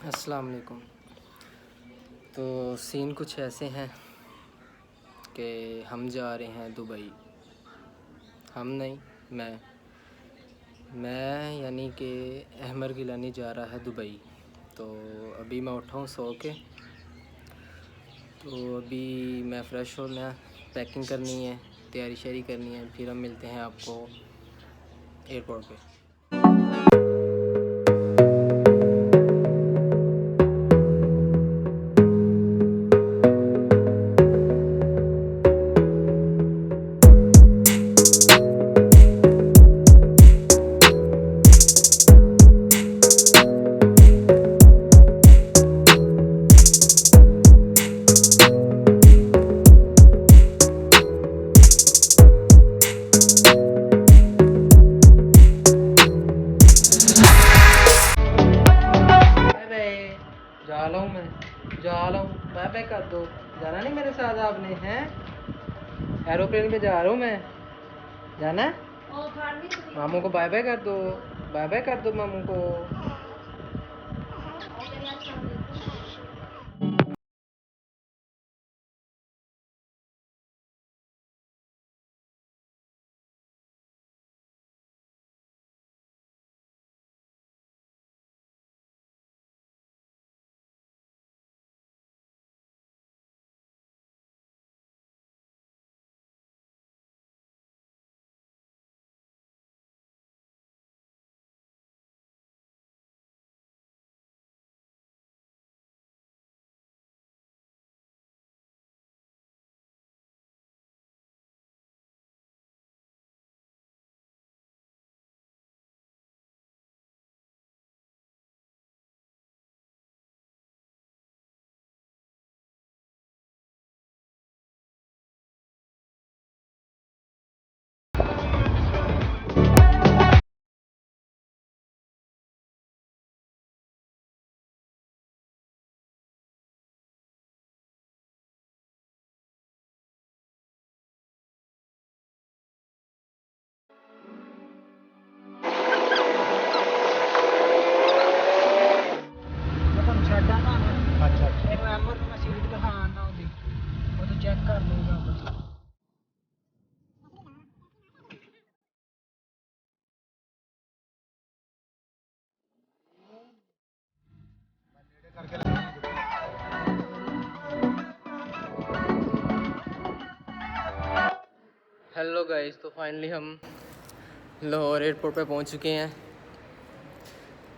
अस्सलाम वालेकुम। तो सीन कुछ ऐसे हैं कि हम जा रहे हैं दुबई। हम नहीं, मैं यानी कि अहमर गिलानी जा रहा है दुबई। तो अभी मैं उठा हूँ सो के। तो अभी मैं फ़्रेश होना, पैकिंग करनी है, तैयारी शैयारी करनी है, फिर हम मिलते हैं आपको एयरपोर्ट पे। जा रहा हूँ मैं, जा रहा हूँ। बाय बाय कर दो। जाना नहीं मेरे साथ आपने? हैं, एरोप्लेन पे जा रहा हूँ मैं। जाना है? मामू को बाय बाय कर दो। बाय बाय कर दो मामू को। चेक कर लूँगा। हेलो गाइस, तो फाइनली हम लाहौर एयरपोर्ट पे पहुंच चुके हैं।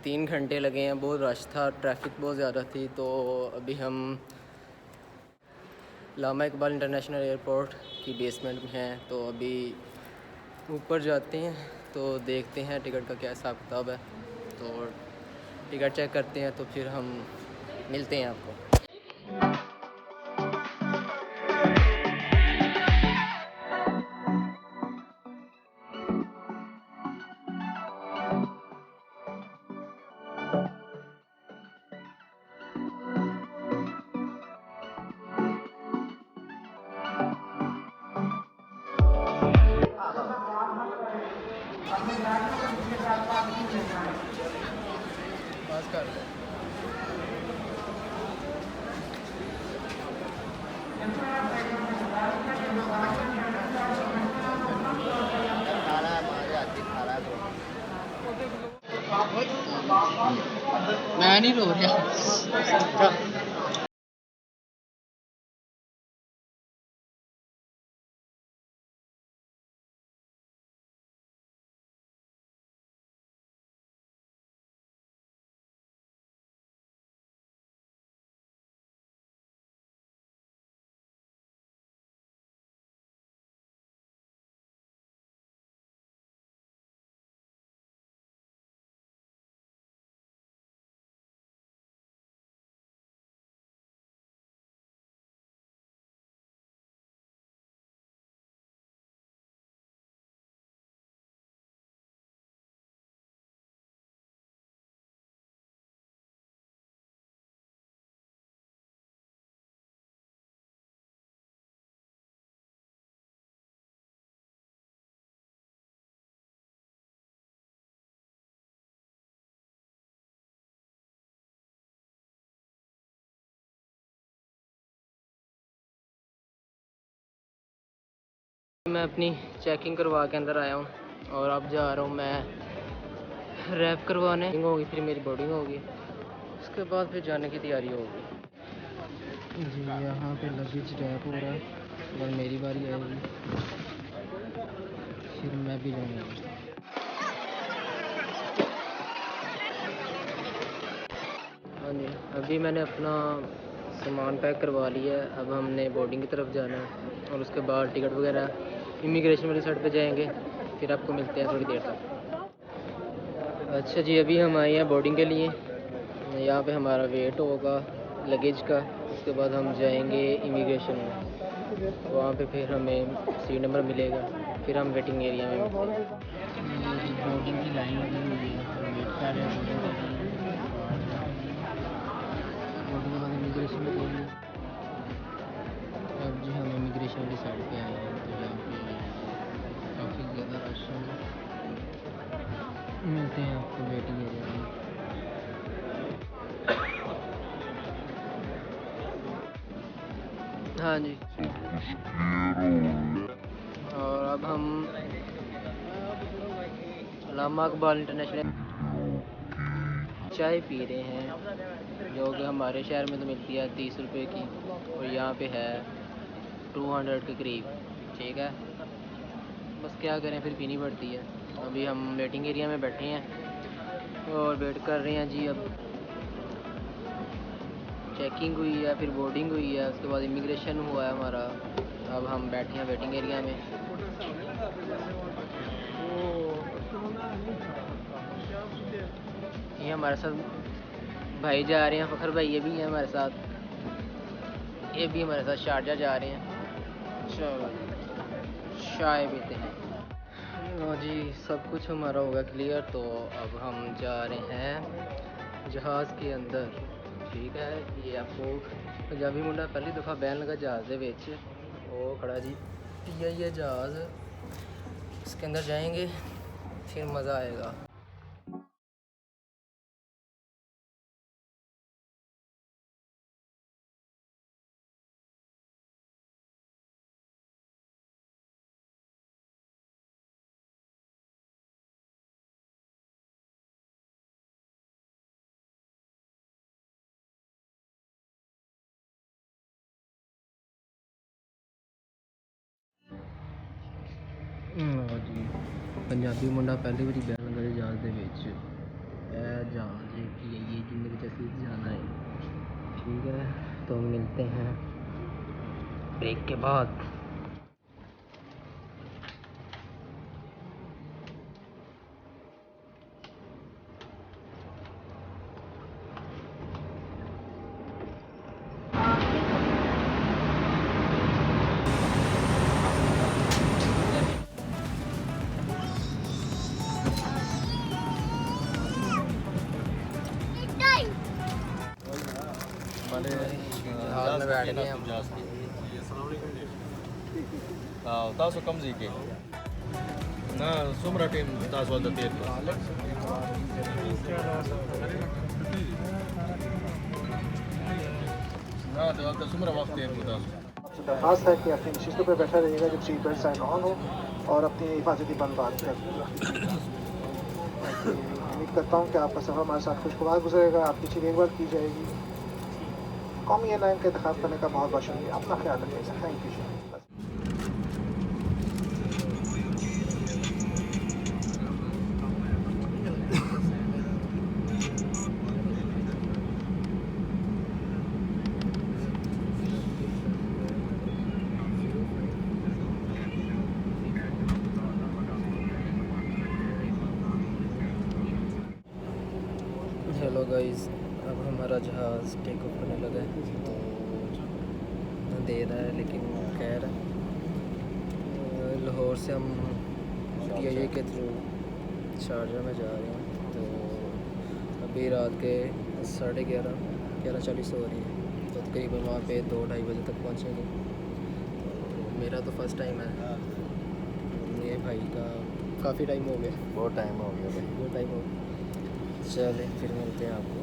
3 घंटे लगे हैं, बहुत रश था, ट्रैफिक बहुत ज़्यादा थी। तो अभी हम लामा इकबाल इंटरनेशनल एयरपोर्ट की बेसमेंट में हैं। तो अभी ऊपर जाते हैं तो देखते हैं टिकट का क्या हिसाब किताब है। तो टिकट चेक करते हैं, तो फिर हम मिलते हैं आपको। बस कर दो। मैं नहीं रो रहा। मैं अपनी चेकिंग करवा के अंदर आया हूँ और अब जा रहा हूँ मैं रैप करवाने होगी, फिर मेरी बोर्डिंग होगी, उसके बाद फिर जाने की तैयारी होगी जी। यहाँ पे लगेज रैप हो रहा है और मेरी बारी आएगी, फिर मैं भी जाऊँगा। हाँ जी, अभी मैंने अपना सामान पैक करवा लिया है। अब हमने बोर्डिंग की तरफ जाना है और उसके बाद टिकट वगैरह इमिग्रेशन वाली साइड पे जाएंगे, फिर आपको मिलते हैं थोड़ी देर तक। अच्छा जी, अभी हम आए हैं बोर्डिंग के लिए। यहाँ पे हमारा वेट होगा लगेज का, उसके बाद हम जाएंगे इमिग्रेशन में, वहाँ पे फिर हमें सीट नंबर मिलेगा, फिर हम वेटिंग एरिया में बोर्डिंग की लाइन लगी हुई है, वेट कर रहे हैं बोर्डिंग के लिए। बोर्डिंग के बाद इमिग्रेशन में जाएंगे। अब जी हम इमिग्रेशन वाली साइड पे आए हैं, तो यहाँ पे काफ़ी ज़्यादा रश है। मिलते हैं आपको वेटिंग एरिया में। हाँ जी, और अब हम अल्लामा इकबाल इंटरनेशनल चाय पी रहे हैं, जो कि हमारे शहर में तो मिलती है 30 रुपये की और यहाँ पे है 200 के करीब। ठीक है, बस क्या करें, फिर पीनी पड़ती है। अभी हम वेटिंग एरिया में बैठे हैं और वेट कर रहे हैं जी। अब चेकिंग हुई है, फिर बोर्डिंग हुई है, उसके बाद इमिग्रेशन हुआ है हमारा। अब हम बैठे हैं वेटिंग एरिया में। ये हमारे साथ भाई जा रहे हैं, फ़खर भाई ये भी हैं हमारे साथ, ये भी हमारे साथ शारजा जा रहे हैं। चलो चाय पीते हैं। लो जी, सब कुछ हमारा होगा क्लियर, तो अब हम जा रहे हैं जहाज़ के अंदर। ठीक है, ये आपको पंजाबी मुंडा पहली दफ़ा बैन लगा जहाज़ के विच, वो खड़ा जी ये जहाज़, इसके अंदर जाएंगे फिर मज़ा आएगा। जी, पंजाबी मुंडा पहली बार बैन लगा जहाज़ के विच, जहाज़ ये जिंदगी में असली जाना है। ठीक है, तो मिलते हैं ब्रेक के बाद। जहाज़ में बैठ गए हम। Taso kam zike. Na sumra tim taso da tiet. Na da sumra waqt tiet taso. दरख्वास्त है कि अपनी नशिस्तों पर बैठा रहिएगा जब सीट बेल्ट साइन ऑन हो और अपनी हिफाजती बंद बात कर। उम्मीद करता हूँ कि आपका सफ़र हमारे साथ खुशगवार गुजरेगा, आपकी चीज़ एक बार की जाएगी। कौमी एयरलाइन का इंतखाब करने का बहुत बहुत शुक्रिया। अपना ख्याल रखिएगा। Thank you. हेलो गाइस, अब हमारा जहाज़ टेक ऑफ करने लगा है, तो दे रहा है, लेकिन खैर लाहौर से हम PIA के थ्रू शारजा में जा रहे हैं। तो अभी रात के 11:30 हो रही है, तो तकरीबन वहाँ पे 2-2:30 बजे तक पहुँचेंगे। तो मेरा तो फर्स्ट टाइम है, ये भाई का काफ़ी टाइम हो गया। बहुत टाइम हो गया भाई। बहुत टाइम हो गया। चले फिर मिलते हैं आपको।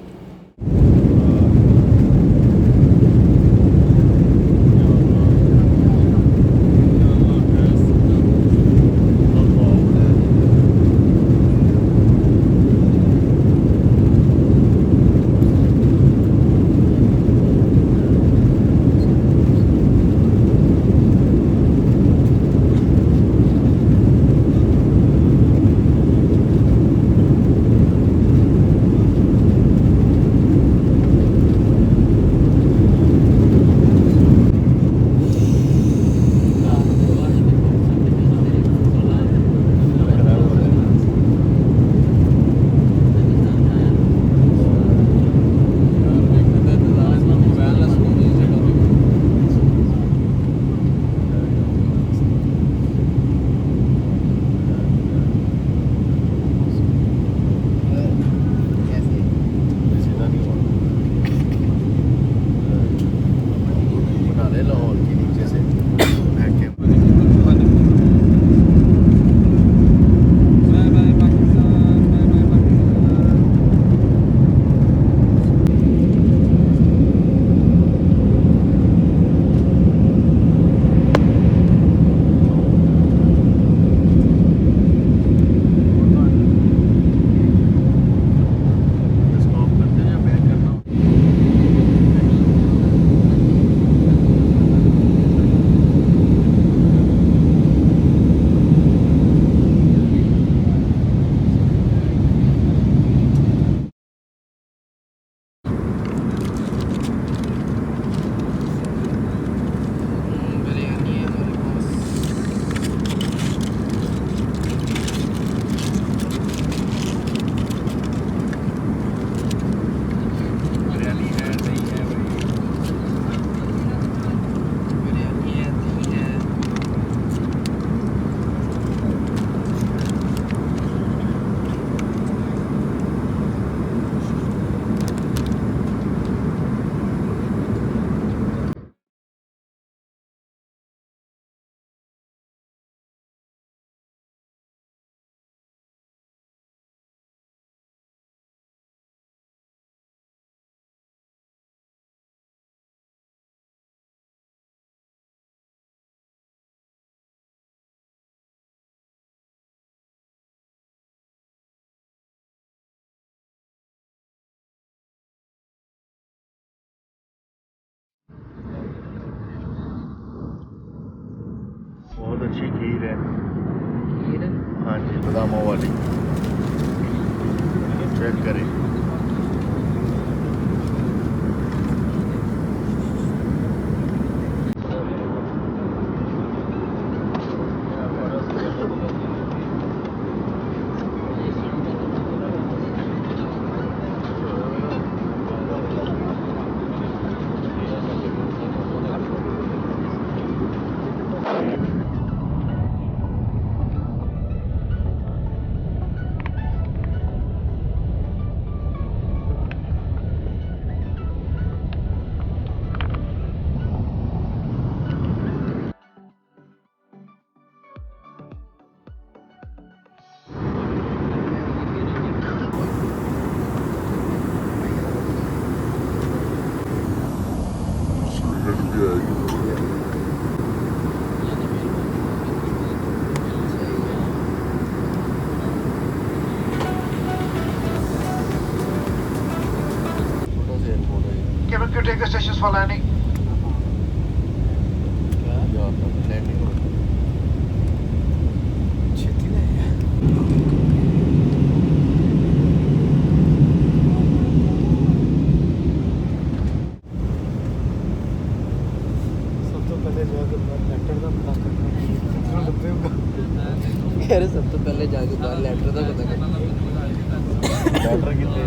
अच्छी खीर है। खीर हाँ जी, बादामों वाली, चेक करें। Cabin crew, take the stations for landing. यार सब तो पहले जाके बाहर लेटर का पता कर। ਲੈਟਰ ਕਿੱਥੇ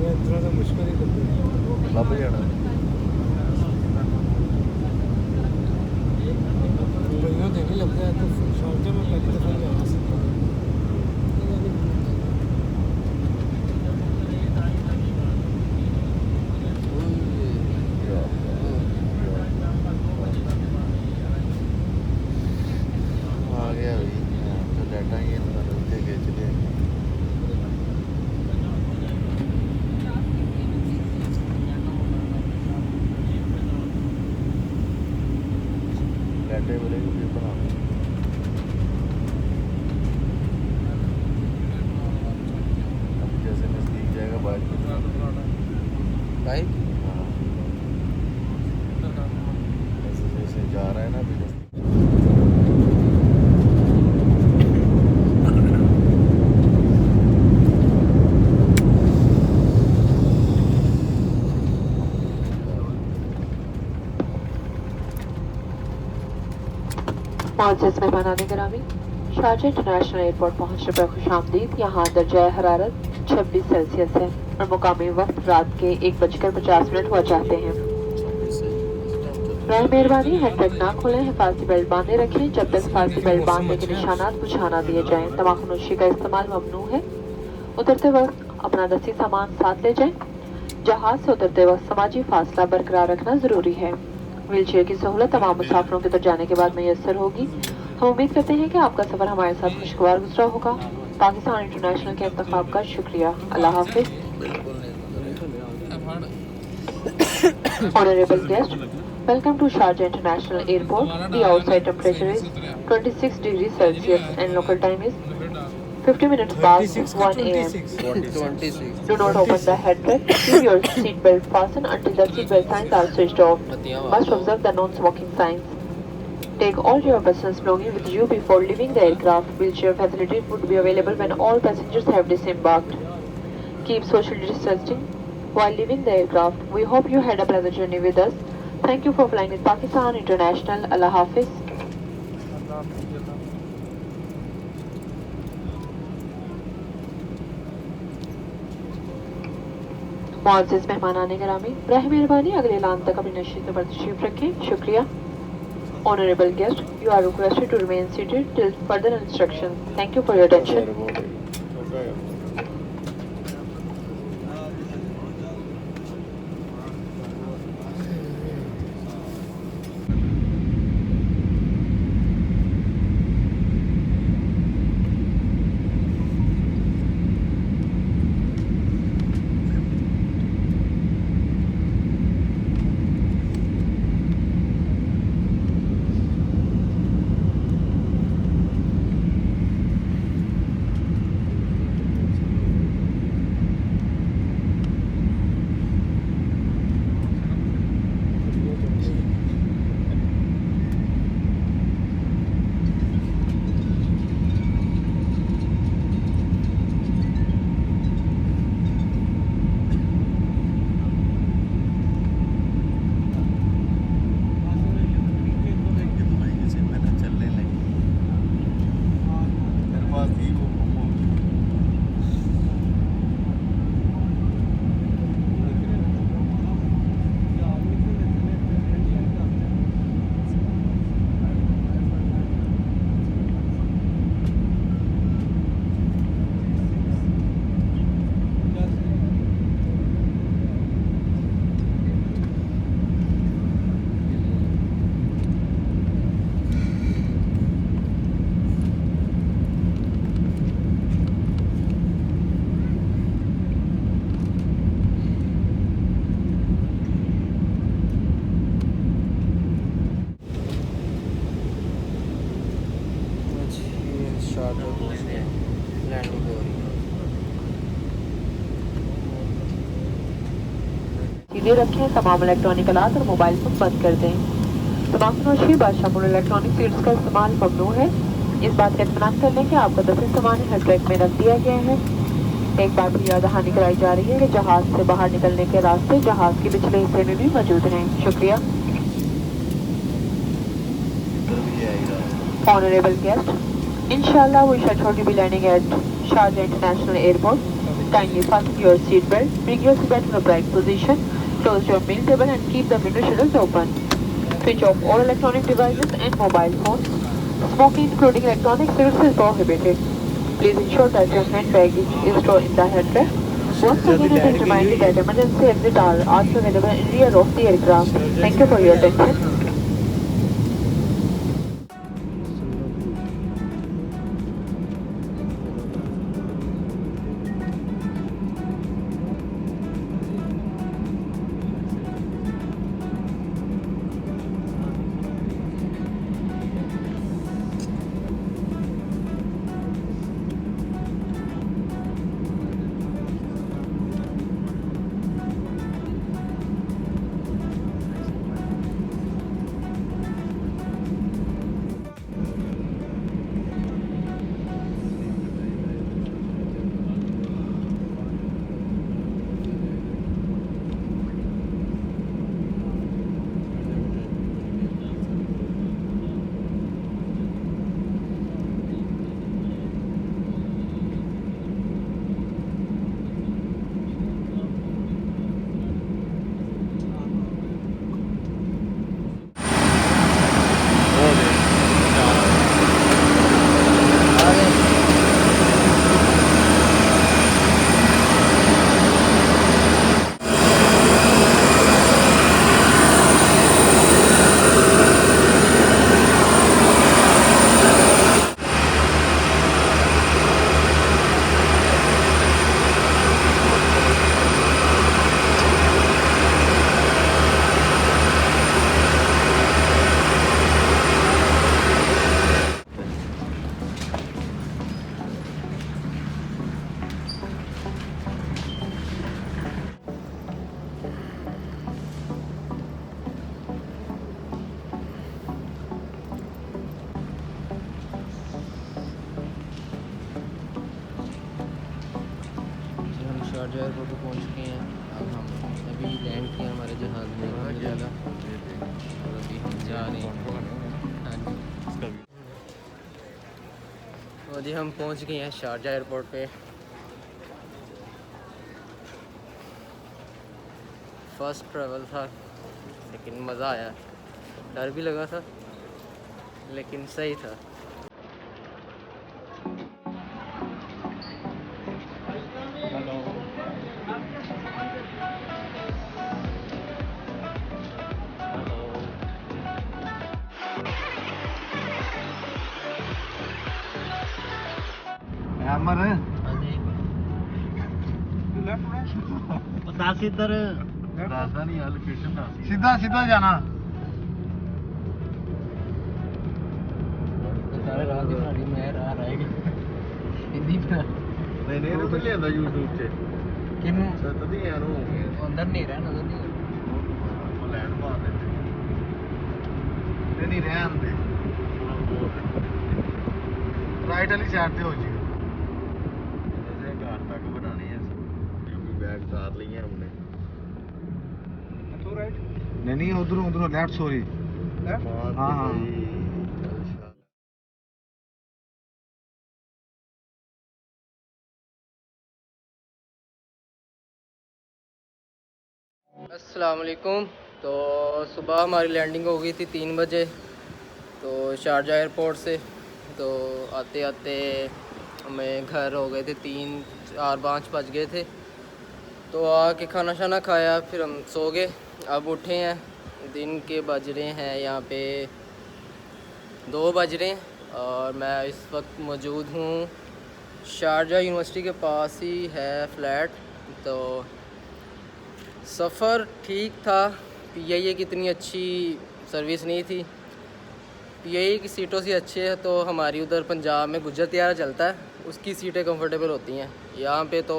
इतना तो मुश्किल ही करते हैं। ਲੱਭ ਜਾਣਾ। भैया देने लगता है तो शारजा में पहली दफा जा सकता हूँ। ਆ ਗਿਆ ਵੀ ਤੇ ਲੈਟਾਂ ਹੀ ਇਹਨਾਂ ਨੂੰ ਉੱਤੇ ਖਿੱਚਦੇ ਲੈਟੇ ਵਾਲੇ ਵੀ ਬਣਾ अब जैसे नजदीक जाएगा बाइक बाइक जैसे जैसे जा रहा है ना अभी नजदीक। मुअज़्ज़ज़ मेहमानान गिरामी, शारजा इंटरनेशनल एयरपोर्ट पहुंचने पर खुशामदीद। यहाँ दर्जा हरारत 26 सेल्सियस है और मुकामी वक्त रात के 1:50 हुआ चाहते हैं। बराए मेहरबानी हैंडब्रेक ना खोलें, हिफाजती बेल्ट बांधे रखें जब तक हिफाजती बेल्ट बांधने के निशानात बुझा ना दिए जाएं। तमाकुनोशी का इस्तेमाल ममनू है। उतरते वक्त अपना दस्ती सामान साथ ले जाएं। जहाज से उतरते वक्त समाजी फासला बरकरार रखना ज़रूरी है। व्हीलचेयर की सहूलत तमाम मुसाफिरों के उतर जाने के बाद मैसर होगी। हम उम्मीद करते हैं कि आपका सफ़र हमारे साथ खुशगवार गुजरा होगा। पाकिस्तान इंटरनेशनल के इंतखाब का शुक्रिया। अल्लाह हाफिज़। Honorable guest, welcome to Sharjah International Airport. The outside temperature is 26 degrees Celsius and local time is 50 minutes past 1 a.m. 26 Do not open the headrest. Keep your seatbelt fastened until the seatbelt signs are switched off. Must observe the non-smoking signs. Take all your personal belongings with you before leaving the aircraft. Wheelchair facilities would be available when all passengers have disembarked. Keep social distancing while leaving the aircraft. We hope you had a pleasant journey with us. Thank you for flying with Pakistan International. Allah Hafiz. मुअज़्ज़ज़ मेहमानान गिरामी, बराए मेहरबानी अगले ऐलान तक अपनी नशीत पर तशरीफ रखें। शुक्रिया। Honorable guest, you are requested to remain seated till further instructions. Thank you for your attention. Sharjah पहुंच गए, लैंडिंग हो रही है। सीधे रखें, तमाम इलेक्ट्रॉनिक आलात और मोबाइल फोन बंद कर दें। तमाकनोशी बादशाह इलेक्ट्रॉनिक सीड्स का इस्तेमाल ममनू है। इस बात का इत्मीनान कर लें कि आपका दफी सामान हर ट्रैक में रख दिया गया है। एक बात भी याद दहानी कराई जा रही है कि जहाज से बाहर निकलने के रास्ते जहाज के पिछले हिस्से में भी मौजूद हैं। शुक्रिया। Honorable guest, inshallah we shall shortly be landing at Sharjah International Airport. Kindly fasten your seat belt, bring your seat belt in the upright position, close your meal table and keep the window shutters open. Switch off all electronic devices and mobile phones. Smoking, including electronic cigarettes, is prohibited. Please ensure that your hand baggage is stored in the headrest. Once again, it is reminded that emergency exits are also available in rear of the aircraft. Thank you for your attention. Sharjah airport पर पहुंच गए हैं। अब हम अभी land किया हमारे जहाज़ में और अभी हम जा रहे हैं। हाँ जी, तो जी हम पहुंच गए हैं शारजा एयरपोर्ट पे। फर्स्ट ट्रैवल था लेकिन मज़ा आया, डर भी लगा था लेकिन सही था। अमर बता किधर रास्ता नहीं है, लोकेशन ना सीधा सीधा जाना। सारे रात की साड़ी में राह रहेगी हिंदी में। नहीं नहीं रुक ले अंदर YouTube से किन तदी यार हो अंदर नहीं रहा, नजर नहीं लैंड मार दे नहीं रहन दे, राइट वाली साइड पे हो जी। जैसे घर तक बनानी है, क्योंकि बैग साथ लिए हैं हमने। तो राइट नहीं नहीं, उधर उधर लेफ्ट, सॉरी लेफ्ट। हाँ हाँ अस्सलाम वालेकुम। तो सुबह हमारी लैंडिंग हो गई थी 3 बजे तो शारजा एयरपोर्ट से। तो आते आते हमें घर हो गए थे 3, 4, 5 बज गए थे। तो आके खाना शाना खाया, फिर हम सो गए। अब उठे हैं, दिन के बज रहे हैं यहाँ पे 2 बज रहे हैं और मैं इस वक्त मौजूद हूँ शारजा यूनिवर्सिटी के पास ही है फ्लैट। तो सफ़र ठीक था, PIA की इतनी अच्छी सर्विस नहीं थी पीआईए की सीटों से अच्छे है तो हमारी उधर पंजाब में गुज्जर तियारा चलता है, उसकी सीटें कंफर्टेबल होती हैं। यहाँ पे तो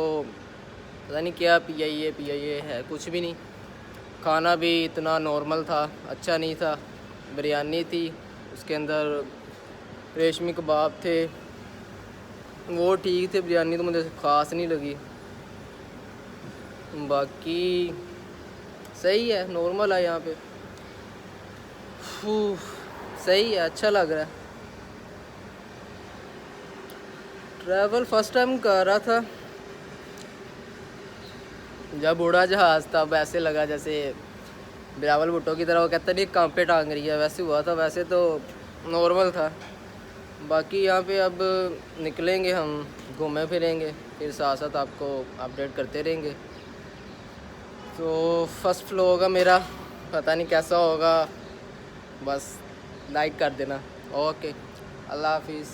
पता नहीं क्या पीआईए है, कुछ भी नहीं। खाना भी इतना नॉर्मल था, अच्छा नहीं था। बिरयानी थी, उसके अंदर रेशमी कबाब थे, वो ठीक थे। बिरयानी तो मुझे ख़ास नहीं लगी। बाकी सही है, नॉर्मल है यहाँ पे। सही है, अच्छा लग रहा है। ट्रैवल फर्स्ट टाइम कर रहा था, जब उड़ा जहाज़ तब ऐसे लगा जैसे बिलावल भुट्टो की तरह वो कहते नहीं काम पे टांग रही है, वैसे हुआ था। वैसे तो नॉर्मल था। बाकी यहाँ पे अब निकलेंगे, हम घूमे फिरेंगे, फिर साथ साथ आपको अपडेट करते रहेंगे। तो फर्स्ट फ्लो होगा मेरा, पता नहीं कैसा होगा, बस लाइक कर देना। ओके, अल्लाह हाफिज़।